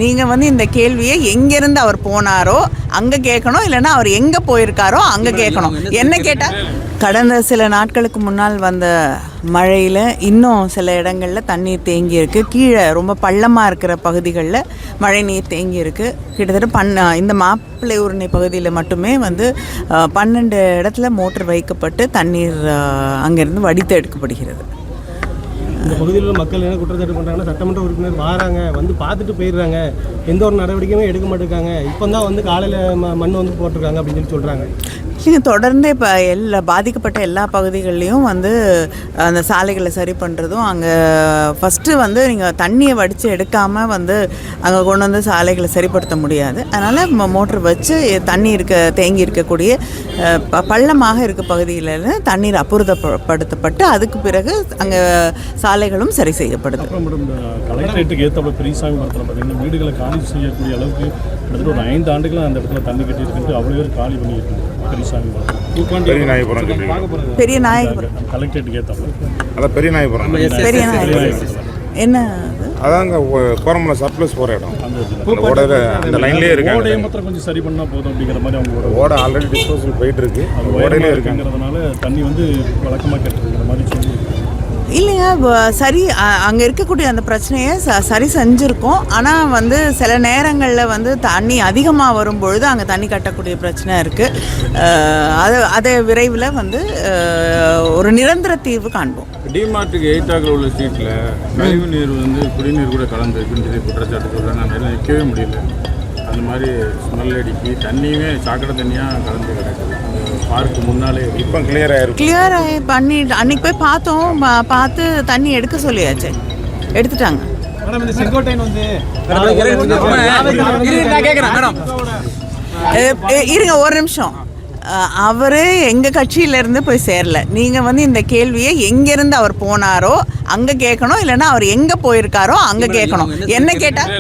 நீங்கள் வந்து இந்த கேள்வியை எங்கேருந்து அவர் போனாரோ அங்கே கேட்கணும், இல்லைன்னா அவர் எங்கே போயிருக்காரோ அங்கே கேட்கணும். என்ன கேட்டால் கடந்த சில நாட்களுக்கு முன்னால் வந்த மழையில் இன்னும் சில இடங்களில் தண்ணீர் தேங்கி இருக்குது. கீழே ரொம்ப பள்ளமாக இருக்கிற பகுதிகளில் மழை நீர் தேங்கி இருக்குது. கிட்டத்தட்ட இந்த மாப்பிள்ளை ஊரணி பகுதியில் மட்டுமே வந்து 12 இடத்துல மோட்டர் வைக்கப்பட்டு தண்ணீர் அங்கேருந்து வடித்து எடுக்கப்படுகிறது. இந்த பகுதியில் மக்கள் என்ன குற்றச்சாட்டு பண்ணுறாங்கன்னா, சட்டமன்ற உறுப்பினர் வராங்க, வந்து பார்த்துட்டு போயிடுறாங்க, எந்த ஒரு நடவடிக்கையுமே எடுக்க மாட்டேங்காங்க, இப்போ தான் வந்து காலையில் மண் வந்து போட்டிருக்காங்க அப்படின்னு சொல்லி சொல்கிறாங்க. நீங்கள் தொடர்ந்து இப்போ பாதிக்கப்பட்ட எல்லா பகுதிகள்லேயும் வந்து அந்த சாலைகளை சரி பண்ணுறதும், அங்கே ஃபஸ்ட்டு வந்து நீங்கள் தண்ணியை வடித்து எடுக்காமல் வந்து அங்கே கொண்டு வந்து சாலைகளை சரிப்படுத்த முடியாது. அதனால் மோட்ரு வச்சு தண்ணி தேங்கி இருக்கக்கூடிய பள்ளமாக இருக்க பகுதியிலேருந்து தண்ணீர் அப்புறப்படுத்தப்பட்டு அதுக்கு பிறகு அங்கே சாலைகளும் சரி செய்யப்படுது. கலெக்டரேட்டுக்கு ஏற்ற பெரியசாமி மரத்தில் பார்த்தீங்கன்னா வீடுகளை காலி செய்யக்கூடிய அளவுக்கு கிட்டத்தட்ட ஒரு 5 ஆண்டுகளாக அந்த இடத்துல தண்ணி கட்டி இருக்குது. அவ்வளோ பேர் காலி பண்ணியிருக்காங்க. பெரிய நாயகபுரம் கலெக்டரேட்டுக்கு ஏற்ற அதான் பெரிய நாயகபுரம் என்ன அதாங்க கோரமலை சர்ப்ளஸ் போகிற இடம். அந்த லைன்லேயே இருக்கு. ஓடையை மாத்திரம் கொஞ்சம் சரி பண்ணால் போதும் அப்படிங்கிற மாதிரி அவங்களோட ஓடை ஆல்ரெடி டிஸ்போசல் போயிட்டு இருக்கு. அது ஓடையிலே இருக்குங்கிறதுனால தண்ணி வந்து வழக்கமாக கேட்டுருக்கிற மாதிரி சொல்லி இல்லைங்க. சரி, அங்கே இருக்கக்கூடிய அந்த பிரச்சனையை சரி செஞ்சுருக்கோம். ஆனால் வந்து சில நேரங்களில் வந்து தண்ணி அதிகமாக வரும்பொழுது அங்கே தண்ணி கட்டக்கூடிய பிரச்சனை இருக்குது. அதை விரைவில் வந்து ஒரு நிரந்தர தீர்வு காண்போம். டிமார்ட்டுக்கு எய்த்தாக்கில் உள்ள ஸ்ட்ரீட்டில் கழிவு நீர் வந்து குடிநீர் கூட கலந்துருக்குன்னு சொல்லி குற்றச்சாட்டு சொல்கிறாங்க. நான் நிற்கவே முடியல. அந்த மாதிரி ஸ்மெல் அடிக்கி தண்ணியுமே சாக்கடை தண்ணியாக கலந்து கிடக்குது. பார்க்கு முன்னாலே இப்போ கிளியர் ஆகி பண்ணிட்டு அன்றைக்கி போய் பார்த்தோம். பார்த்து தண்ணி எடுக்க சொல்லியாச்சு, எடுத்துட்டாங்க. இருங்க ஒரு நிமிஷம். அவர் எங்கள் கட்சியிலேருந்து போய் சேரல. நீங்கள் வந்து இந்த கேள்வியை எங்கேருந்து அவர் போனாரோ அங்கே கேட்கணும், இல்லைன்னா அவர் எங்கே போயிருக்காரோ அங்கே கேட்கணும். என்ன கேட்டால்